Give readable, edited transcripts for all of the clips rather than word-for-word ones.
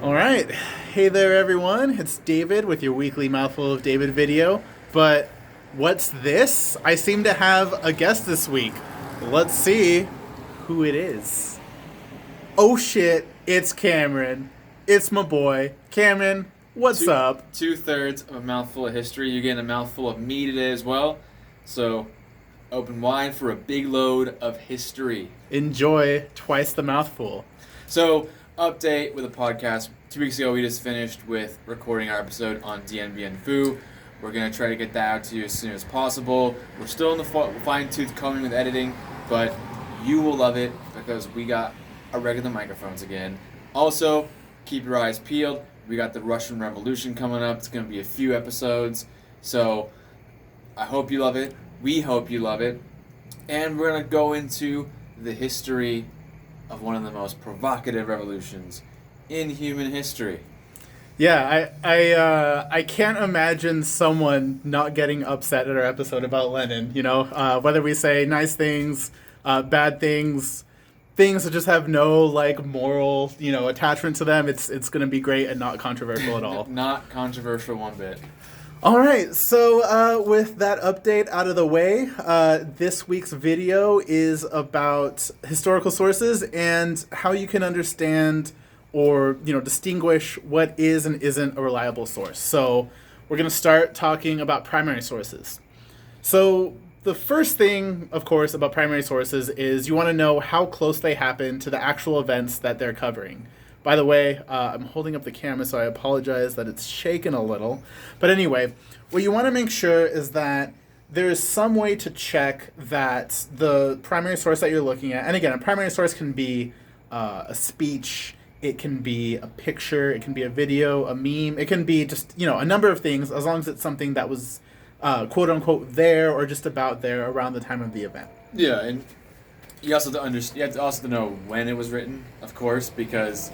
All right. Hey there, everyone. It's David with your weekly Mouthful of David video. But what's this? I seem to have a guest this week. Let's see who it is. Oh shit, it's Cameron. It's my boy. Cameron, what's up? 2/3 of a mouthful of history. You're getting a mouthful of me today as well. So open wide for a big load of history. Enjoy twice the mouthful. So, update with a podcast. 2 weeks ago, we just finished with recording our episode on DNBN Fu. We're going to try to get that out to you as soon as possible. We're still in the fine-tooth combing with editing, but you will love it because we got our regular microphones again. Also, keep your eyes peeled. We got the Russian Revolution coming up. It's going to be a few episodes. So, I hope you love it. We hope you love it. And we're going to go into the history of one of the most provocative revolutions in human history. Yeah, I can't imagine someone not getting upset at our episode about Lenin. You know, whether we say nice things, bad things, things that just have no like moral, attachment to them. It's going to be great and not controversial at all. Not controversial one bit. All right, so with that update out of the way, this week's video is about historical sources and how you can understand or distinguish what is and isn't a reliable source. So we're going to start talking about primary sources. So the first thing, of course, about primary sources is you want to know how close they happen to the actual events that they're covering. By the way, I'm holding up the camera, so I apologize that it's shaken a little. But anyway, what you want to make sure is that there is some way to check that the primary source that you're looking at, and again, a primary source can be a speech, it can be a picture, it can be a video, a meme, it can be just, a number of things, as long as it's something that was quote-unquote there or just about there around the time of the event. Yeah, and you also have to also know when it was written, of course, because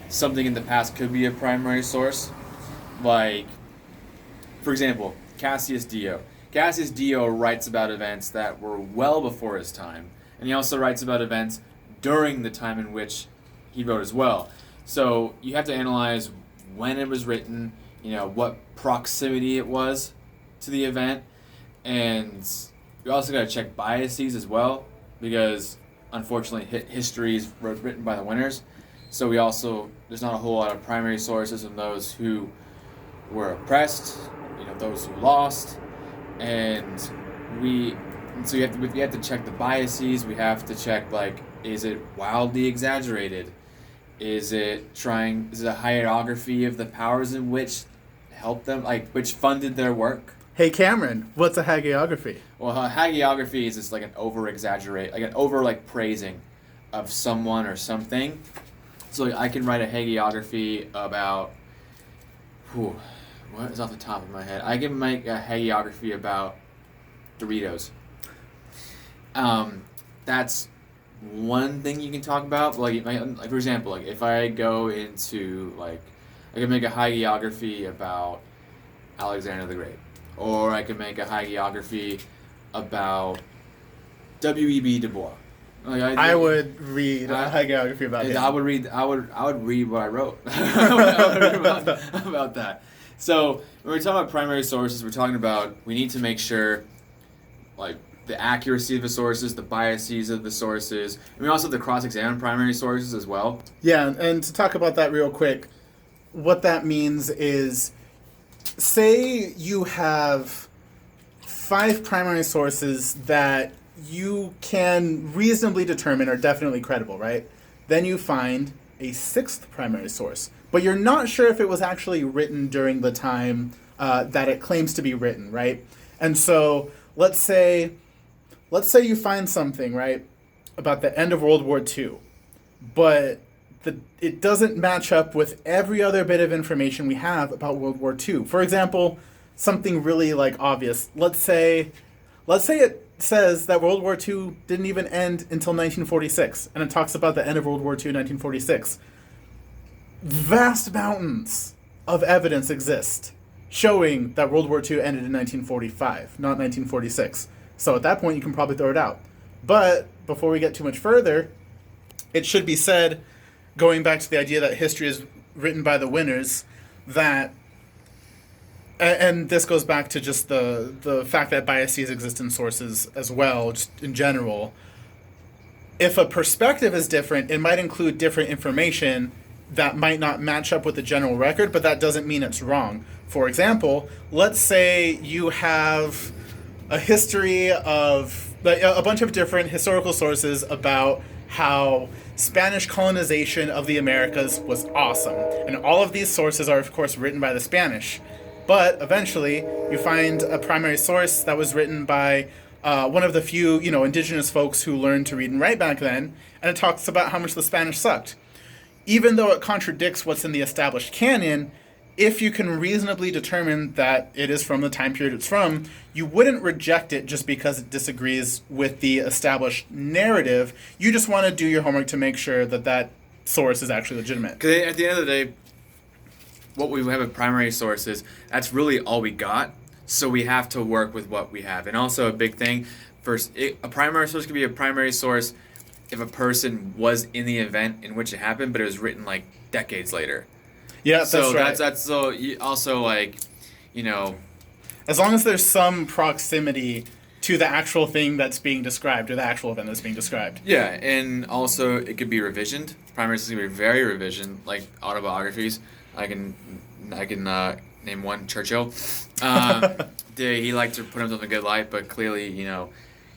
something in the past could be a primary source. Like, for example, Cassius Dio. Cassius Dio writes about events that were well before his time, and he also writes about events during the time in which he wrote as well. So you have to analyze when it was written, what proximity it was to the event, and you also got to check biases as well, because unfortunately history is written by the winners. So there's not a whole lot of primary sources from those who were oppressed, those who lost, and we have to check the biases. We have to check, is it wildly exaggerated? Is it a hierarchy of the powers in which helped them, which funded their work? Hey Cameron, what's a hagiography? Well, a hagiography is just like an praising of someone or something. So I can write a hagiography about, what is off the top of my head? I can make a hagiography about Doritos. That's one thing you can talk about. Like for example, if I go into I can make a hagiography about Alexander the Great, or I can make a hagiography about W.E.B. Du Bois. I would read a hagiography about him. I would read what I wrote about that. So when we're talking about primary sources, we're talking about we need to make sure the accuracy of the sources, the biases of the sources, and we also have to cross-examine primary sources as well. Yeah, and to talk about that real quick, what that means is, say you have 5 primary sources that you can reasonably determine are definitely credible, right? Then you find a 6th primary source, but you're not sure if it was actually written during the time that it claims to be written, right? And so let's say you find something, right, about the end of World War II, but it doesn't match up with every other bit of information we have about World War II. For example, something really obvious. Let's say it says that World War II didn't even end until 1946, and it talks about the end of World War II in 1946. Vast mountains of evidence exist showing that World War II ended in 1945, not 1946. So at that point, you can probably throw it out. But before we get too much further, it should be said, going back to the idea that history is written by the winners that, and this goes back to just the fact that biases exist in sources as well, just in general. If a perspective is different, it might include different information that might not match up with the general record, but that doesn't mean it's wrong. For example, let's say you have a history of a bunch of different historical sources about how Spanish colonization of the Americas was awesome. And all of these sources are, of course, written by the Spanish. But eventually, you find a primary source that was written by one of the few, indigenous folks who learned to read and write back then, and it talks about how much the Spanish sucked. Even though it contradicts what's in the established canon, if you can reasonably determine that it is from the time period it's from, you wouldn't reject it just because it disagrees with the established narrative. You just want to do your homework to make sure that that source is actually legitimate. Because at the end of the day, what we have with primary sources, that's really all we got. So we have to work with what we have. And also a big thing, a primary source could be a primary source if a person was in the event in which it happened, but it was written like decades later. Yeah, that's so right. That's so you also as long as there's some proximity to the actual thing that's being described or the actual event that's being described. Yeah, and also it could be revisioned. Primary sources can be very revisioned, like autobiographies. I can name one, Churchill. He liked to put himself in a good light, but clearly,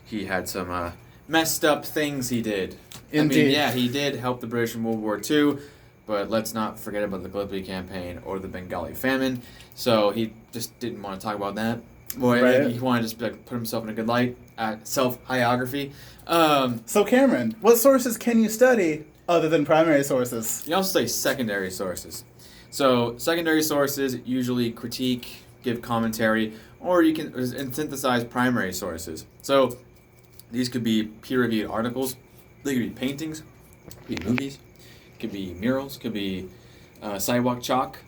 he had some messed up things he did. Indeed. I mean, yeah, he did help the British in World War II, but let's not forget about the Gallipoli campaign or the Bengali famine. So he just didn't want to talk about that. Boy, right. He wanted to just put himself in a good light. Self-biography. So Cameron, what sources can you study other than primary sources? You also study secondary sources. So secondary sources usually critique, give commentary, or you can synthesize primary sources. So these could be peer-reviewed articles. They could be paintings, could be movies, could be murals, could be sidewalk chalk,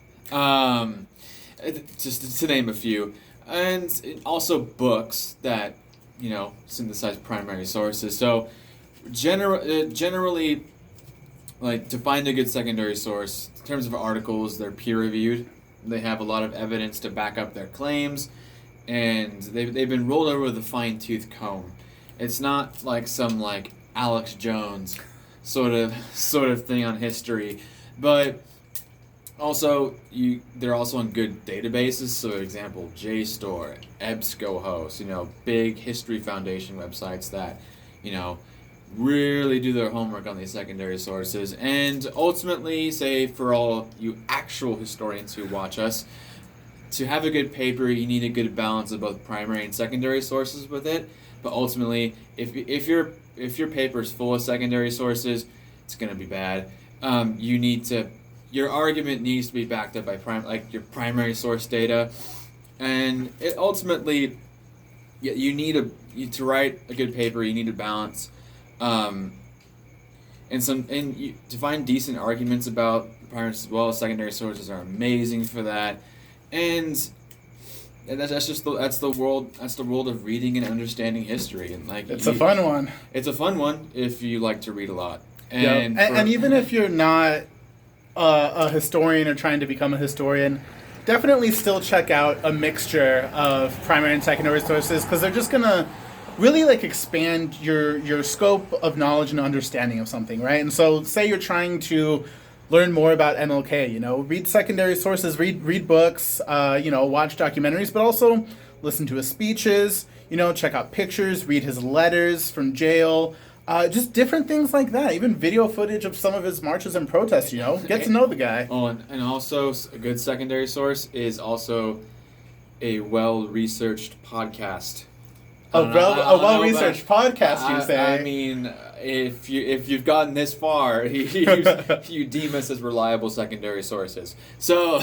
just to name a few. And also books that, synthesize primary sources. So generally, like, to find a good secondary source, in terms of articles, they're peer-reviewed. They have a lot of evidence to back up their claims, and they've been rolled over with a fine-tooth comb. It's not like some, Alex Jones sort of thing on history, but also they're also on good databases. So, for example, JSTOR, EBSCOhost, big History Foundation websites that, really do their homework on these secondary sources. And ultimately, say for all you actual historians who watch us, to have a good paper, you need a good balance of both primary and secondary sources with it. But ultimately, if your paper is full of secondary sources, it's going to be bad. Your argument needs to be backed up by your primary source data, and it ultimately, you need to write a good paper. You need a balance, to find decent arguments about primary as well. Secondary sources are amazing for that, and that's the world of reading and understanding history, and it's a fun one. It's a fun one if you like to read a lot. And even if you're not a historian or trying to become a historian, definitely still check out a mixture of primary and secondary sources, because they're just gonna really expand your scope of knowledge and understanding of something, right? And so, say you're trying to learn more about MLK, read secondary sources, read books, watch documentaries, but also listen to his speeches, check out pictures, read his letters from jail. Just different things like that. Even video footage of some of his marches and protests, Get to know the guy. Oh, and also a good secondary source is also a well-researched podcast. A well-researched podcast, you say? I mean, if you've gotten this far, you deem us as reliable secondary sources. So,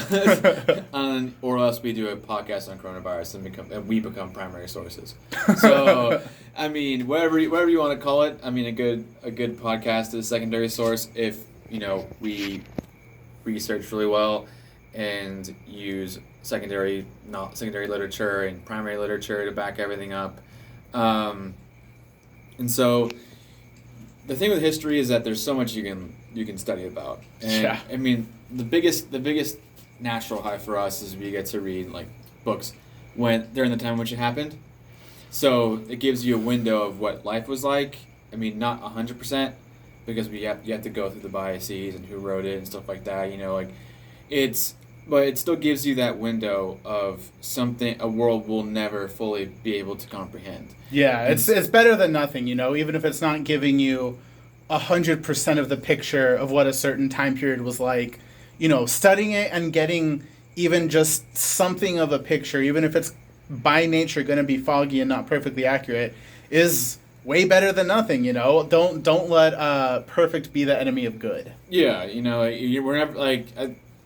or else we do a podcast on coronavirus and we become primary sources. So, I mean, whatever you want to call it. I mean, a good podcast is a secondary source if we research really well and use secondary literature and primary literature to back everything up. And so the thing with history is that there's so much you can study about. And yeah. I mean, the biggest natural high for us is we get to read like books when during the time in which it happened. So it gives you a window of what life was like. I mean, not 100%, because you have to go through the biases and who wrote it and stuff like that. You know, like but it still gives you that window of a world we'll never fully be able to comprehend. Yeah, it's better than nothing, you know, even if it's not giving you 100% of the picture of what a certain time period was like. You know, studying it and getting even just something of a picture, even if it's by nature going to be foggy and not perfectly accurate, is way better than nothing. You know, don't let perfect be the enemy of good. Yeah, you know, we're never like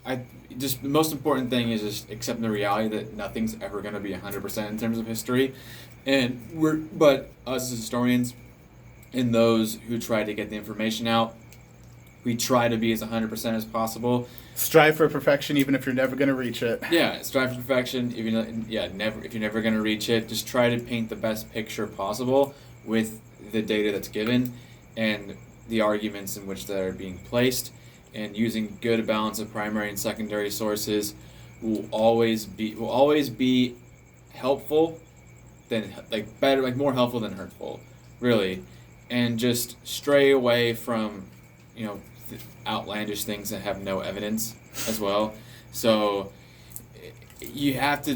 I just the most important thing is just accepting the reality that nothing's ever going to be 100% in terms of history, but us as historians and those who try to get the information out, we try to be as 100% as possible. Strive for perfection, even if you're never going to reach it. Yeah, strive for perfection. If you're never going to reach it, just try to paint the best picture possible with the data that's given and the arguments in which they are being placed. And using good balance of primary and secondary sources will always be helpful than more helpful than hurtful, really. And just stray away from, you know, outlandish things that have no evidence as well. So you have to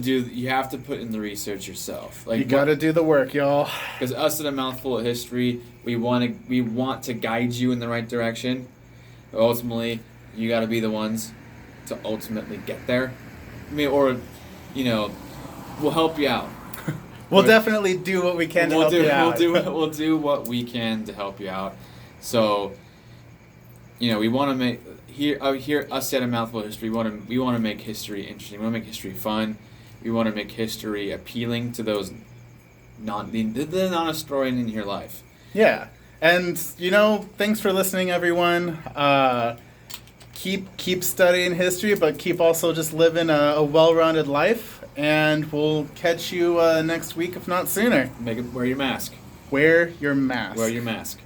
put in the research yourself. Like, you got to do the work, y'all. Because us at A Mouthful of History, we want to guide you in the right direction. But ultimately, you got to be the ones to ultimately get there. I mean, or, you know, we'll help you out. We'll definitely do what we can to help you out. We'll do what we can to help you out. So, you know, we want to make here us at A Mouthful of History. We want to make history interesting. We want to make history fun. We want to make history appealing to those the non-historian in your life. Yeah, and you know, thanks for listening, everyone. Keep studying history, but keep also just living a well-rounded life. And we'll catch you next week, if not sooner. Wear your mask. Wear your mask. Wear your mask.